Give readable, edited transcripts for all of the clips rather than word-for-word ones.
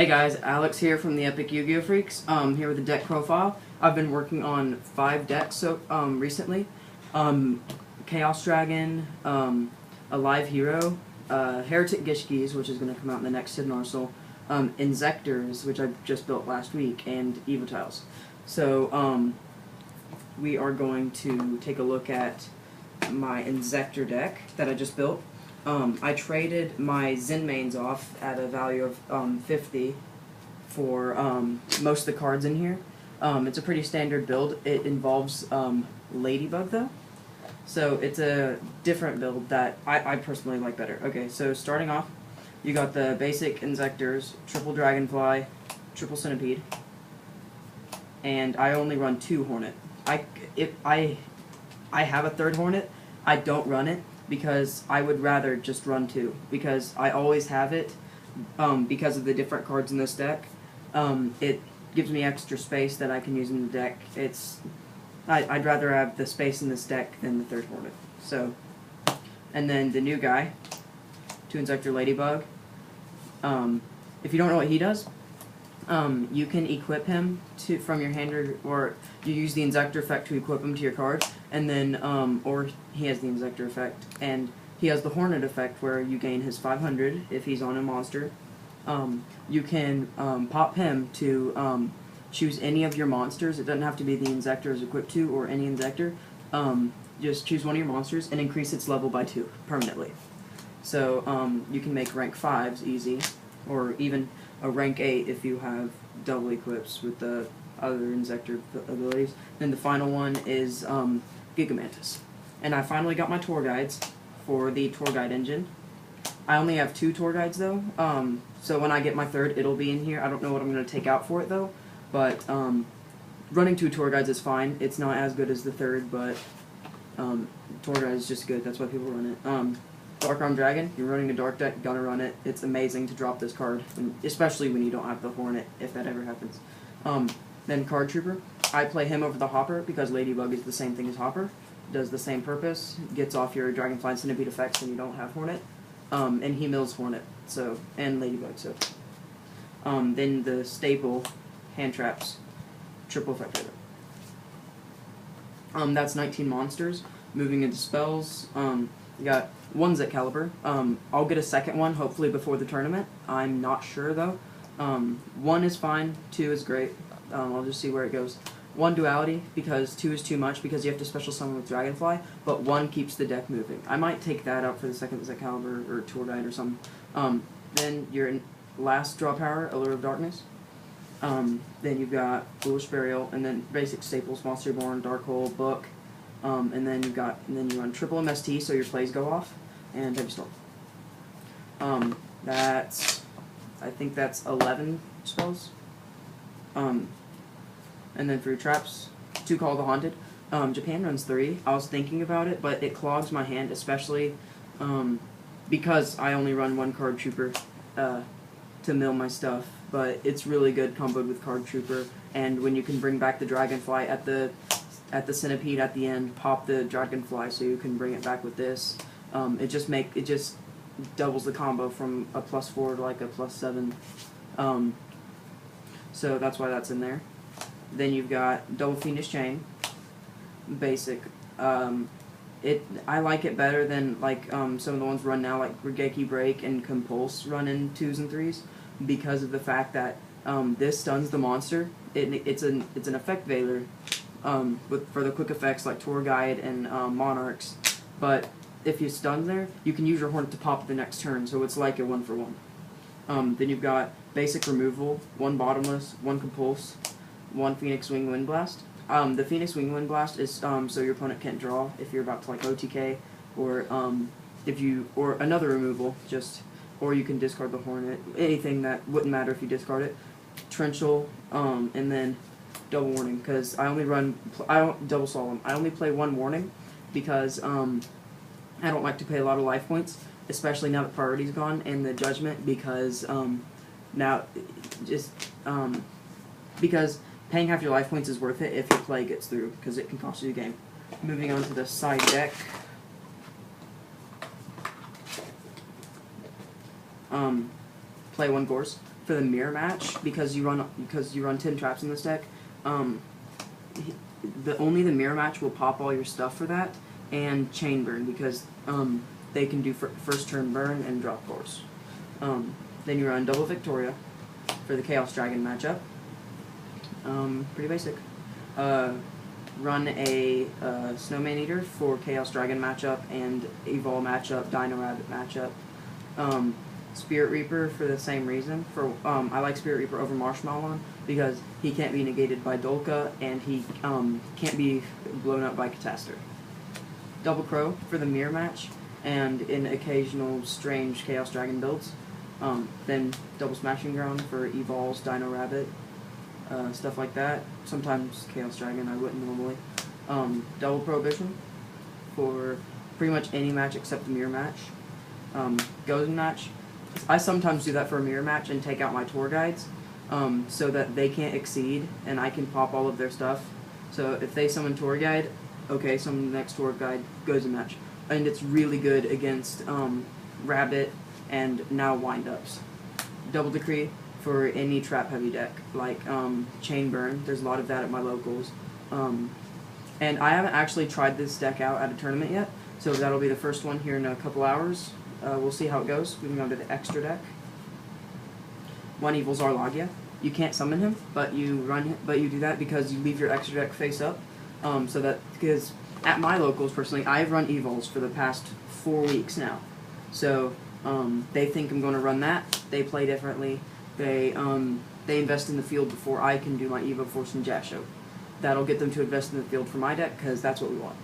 Hey guys, Alex here from the Epic Yu-Gi-Oh! Freaks. Here with the deck profile. I've been working on 5 decks recently. Chaos Dragon, a live hero, Heretic Gishkis, which is going to come out in the next Hidden Arsenal, Inzektors, which I just built last week, and Evo Tiles. So we are going to take a look at my Inzektor deck that I just built. I traded my Zen mains off at a value of 50 for most of the cards in here. It's a pretty standard build. It involves Ladybug though, so it's a different build that I personally like better. Okay, so starting off, you got the basic Inzektors, triple Dragonfly, triple Centipede, and I only run 2 Hornet. If I have a 3rd Hornet, I don't run it, because I would rather just run 2, because I always have it, because of the different cards in this deck. It gives me extra space that I can use in the deck. I'd rather have the space in this deck than the 3rd Hornet. So, and then the new guy, 2 Inzektor Ladybug. If you don't know what he does, you can equip him from your hand, or you use the Inzektor effect to equip him to your card, and then, or he has the Inzektor effect, and he has the Hornet effect where you gain his 500 if he's on a monster. You can pop him to choose any of your monsters. It doesn't have to be the Inzektor is equipped to, or any Inzektor. Just choose one of your monsters and increase its level by 2 permanently. So you can make rank 5s easy, or even a rank 8 if you have double equips with the other Inzektor abilities. Then the final one is Gigamantis. And I finally got my tour guides for the tour guide engine. I only have 2 tour guides though, so when I get my 3rd, it'll be in here. I don't know what I'm going to take out for it though, but running 2 tour guides is fine. It's not as good as the 3rd, but tour guide is just good. That's why people run it. Dark Arm Dragon, you're running a dark deck, gonna run it. It's amazing to drop this card, especially when you don't have the Hornet, if that ever happens. Then Card Trooper, I play him over the Hopper because Ladybug is the same thing as Hopper. Does the same purpose, gets off your Dragonfly and Centipede effects when you don't have Hornet. And he mills Hornet, so, and Ladybug, so. Then the staple, Hand Traps, triple effect rater. That's 19 monsters. Moving into spells, you got 1 Zet Caliber. I'll get a 2nd one, hopefully before the tournament. I'm not sure, though. 1 is fine, 2 is great. I'll just see where it goes. 1 Duality, because 2 is too much, because you have to special summon with Dragonfly, but 1 keeps the deck moving. I might take that out for the 2nd Zet Caliber, or Tour Guide, or something. Then your last draw power, Allure of Darkness. Then you've got Foolish Burial, and then basic staples, Monster Born, Dark Hole, Book. And then you run triple MST, so your plays go off, and Heavy Storm. I think that's 11 spells. And then for your traps, 2 Call the Haunted. Japan runs 3. I was thinking about it, but it clogs my hand, especially because I only run 1 Card Trooper to mill my stuff. But it's really good comboed with Card Trooper, and when you can bring back the Dragonfly at the Centipede at the end, pop the Dragonfly so you can bring it back with this. It just doubles the combo from a +4 to like a +7. So that's why that's in there. Then you've got Double Fiendish Chain, basic. I like it better than like some of the ones run now, like Regeki Break and Compulse run in 2s and 3s, because of the fact that this stuns the monster. It's an effect veiler. For the quick effects like Tour Guide and Monarchs, but if you stun there, you can use your Hornet to pop the next turn, so it's like a 1-for-1. Then you've got basic removal, 1 Bottomless, 1 Compulse, 1 Phoenix Wing Wind Blast. The Phoenix Wing Wind Blast is so your opponent can't draw if you're about to like OTK, or or another removal, or you can discard the Hornet. Anything that wouldn't matter if you discard it. Trenchal, and then Double Warning, because I don't double Solemn. I only play 1 Warning because I don't like to pay a lot of life points, especially now that Priority's gone, and the Judgment, because because paying half your life points is worth it if your play gets through, because it can cost you the game. Moving on to the side deck. Play 1 Gorse. for the mirror match, because you run 10 traps in this deck. Only the mirror match will pop all your stuff for that, and chain burn, because they can do first turn burn and drop cores. Then you run double Victoria for the Chaos Dragon matchup. Pretty basic. Run a Snowman Eater for Chaos Dragon matchup and Evol matchup, Dino Rabbit matchup. Spirit Reaper for the same reason. I like Spirit Reaper over Marshmallow because he can't be negated by Dolka, and he can't be blown up by Catastor. Double Crow for the mirror match, and in occasional strange Chaos Dragon builds. Then double Smashing Ground for Evol's Dino Rabbit, stuff like that. Sometimes Chaos Dragon, I wouldn't normally. Double Prohibition for pretty much any match except the mirror match. Golden match. I sometimes do that for a mirror match and take out my tour guides, so that they can't exceed and I can pop all of their stuff. So if they summon tour guide, okay, summon the next tour guide, goes in match. And it's really good against Rabbit and now wind-ups. Double Decree for any trap heavy deck, like Chain Burn. There's a lot of that at my locals. And I haven't actually tried this deck out at a tournament yet, so that'll be the first one here in a couple hours. We'll see how it goes. We can go to the extra deck. One Evil Zarlagia. You can't summon him, but you do that because you leave your extra deck face up. Because at my locals, personally, I've run Evols for the past 4 weeks now. So they think I'm going to run that. They play differently. They invest in the field before I can do my Evo Force and Jasho. That'll get them to invest in the field for my deck, because that's what we want.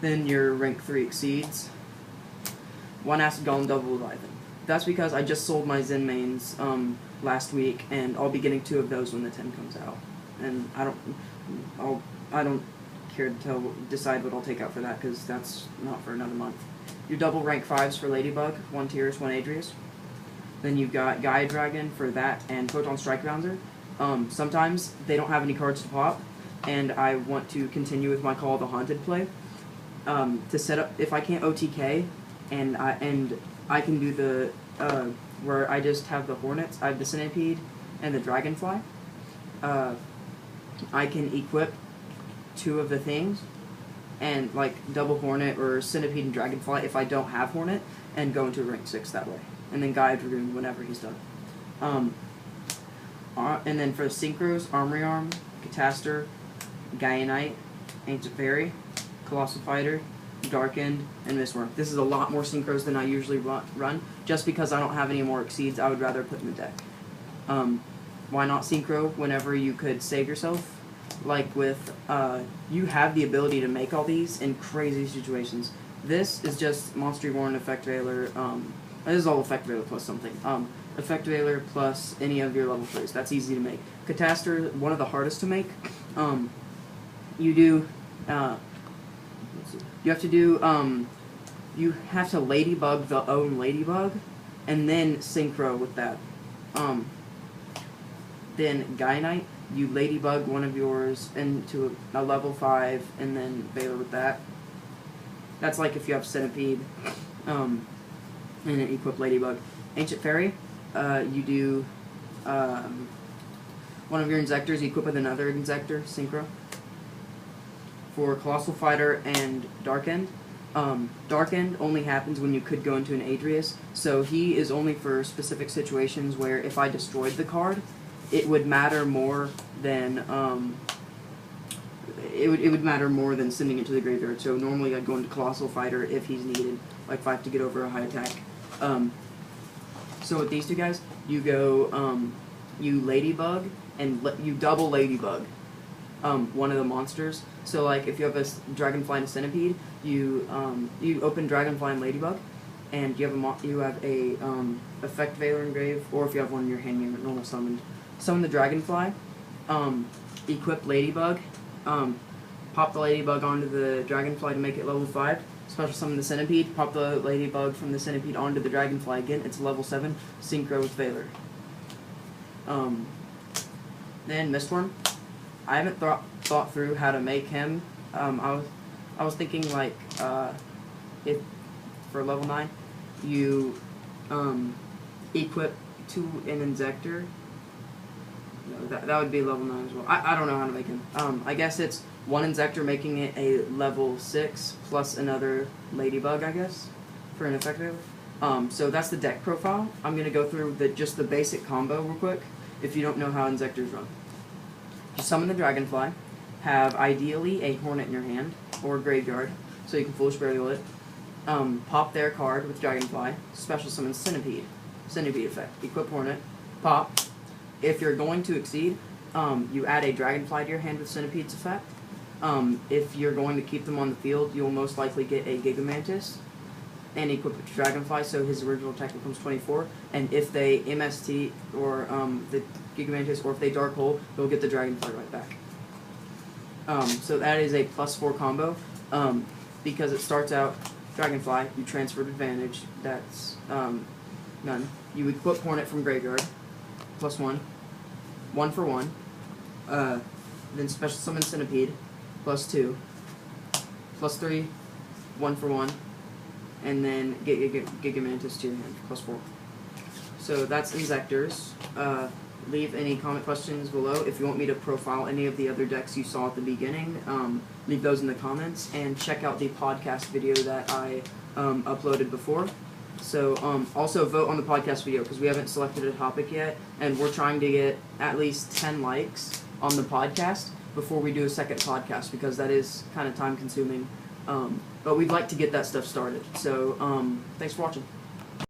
Then your rank 3 exceeds. One Acid Golem, double Leviathan. That's because I just sold my Zen mains last week, and I'll be getting 2 of those when the 10 comes out. And I don't care to decide what I'll take out for that, because that's not for another month. Your double rank 5s for Ladybug, 1 Tyrus, 1 Adrius. Then you've got Gaia Dragon for that, and Photon Strike Bouncer. Sometimes they don't have any cards to pop, and I want to continue with my Call of the Haunted play. To set up, if I can't OTK, and I can do the where I just have the Hornets, I have the Centipede and the Dragonfly. I can equip 2 of the things, and like double Hornet or Centipede and Dragonfly if I don't have Hornet, and go into rank 6 that way. And then Gaia Dragoon whenever he's done. And then for the Synchros, Armory Arm, Catastor, Gaia Knight, Ancient Fairy, Colossal Fighter, Darkened, and Mistworm. This is a lot more Synchros than I usually run. Just because I don't have any more Exceeds, I would rather put in the deck. Why not Synchro whenever you could save yourself? Like with, you have the ability to make all these in crazy situations. This is just Monster Reborn, Effect Veiler, this is all Effect Veiler plus something. Effect Veiler plus any of your level 3s. That's easy to make. Catastor, one of the hardest to make. You have to Ladybug the own Ladybug, and then Synchro with that. Then Gaia Knight, you Ladybug one of yours into a level 5, and then Veiler with that. That's like if you have Centipede, and then equip Ladybug. Ancient Fairy, you do one of your Inzektors, you equip with another Inzektor, Synchro. For Colossal Fighter and Darkened, Darkened only happens when you could go into an Adrius, so he is only for specific situations where if I destroyed the card, it would matter more than it would matter more than sending it to the graveyard. So normally I'd go into Colossal Fighter if he's needed, like 5 to get over a high attack. So with these 2 guys, you go you Ladybug and you double Ladybug one of the monsters. So like if you have a Dragonfly and a Centipede, you open Dragonfly and Ladybug, and you have a Effect Veiler Engrave, or if you have one in your hand, you have normal summoned. Summon the Dragonfly, equip Ladybug, pop the Ladybug onto the Dragonfly to make it level 5. Special summon the Centipede, pop the Ladybug from the Centipede onto the Dragonfly again. It's level 7. Synchro with Veiler. Then Mistworm. I haven't thought through how to make him. I was thinking like if for level 9 you equip to an Inzektor No, that would be level 9 as well. I don't know how to make him. I guess it's one Inzektor making it a level 6 plus another Ladybug, I guess, for an effective. So that's the deck profile. I'm going to go through just the basic combo real quick if you don't know how Inzektors run. You summon the Dragonfly, have ideally a Hornet in your hand or graveyard, so you can Foolish Burial it. Pop their card with Dragonfly, special summon Centipede. Centipede effect. Equip Hornet, pop. If you're going to exceed, you add a Dragonfly to your hand with Centipede's effect. If you're going to keep them on the field, you'll most likely get a Gigamantis and equip it to Dragonfly, so his original attack becomes 24. And if they MST or the Gigamantis, or if they Dark Hole, they'll get the Dragonfly right back. So that is a +4 combo. Because it starts out Dragonfly, you transferred advantage. That's none. You equip Hornet from graveyard. +1, 1 for 1, then special summon Centipede, +2, +3, 1 for 1, and then get Gigamantis to your hand, +4. So that's Inzektors. Leave any comment questions below. If you want me to profile any of the other decks you saw at the beginning, leave those in the comments, and check out the podcast video that I uploaded before. So also vote on the podcast video because we haven't selected a topic yet, and we're trying to get at least 10 likes on the podcast before we do a second podcast because that is kind of time consuming. But we'd like to get that stuff started. So thanks for watching.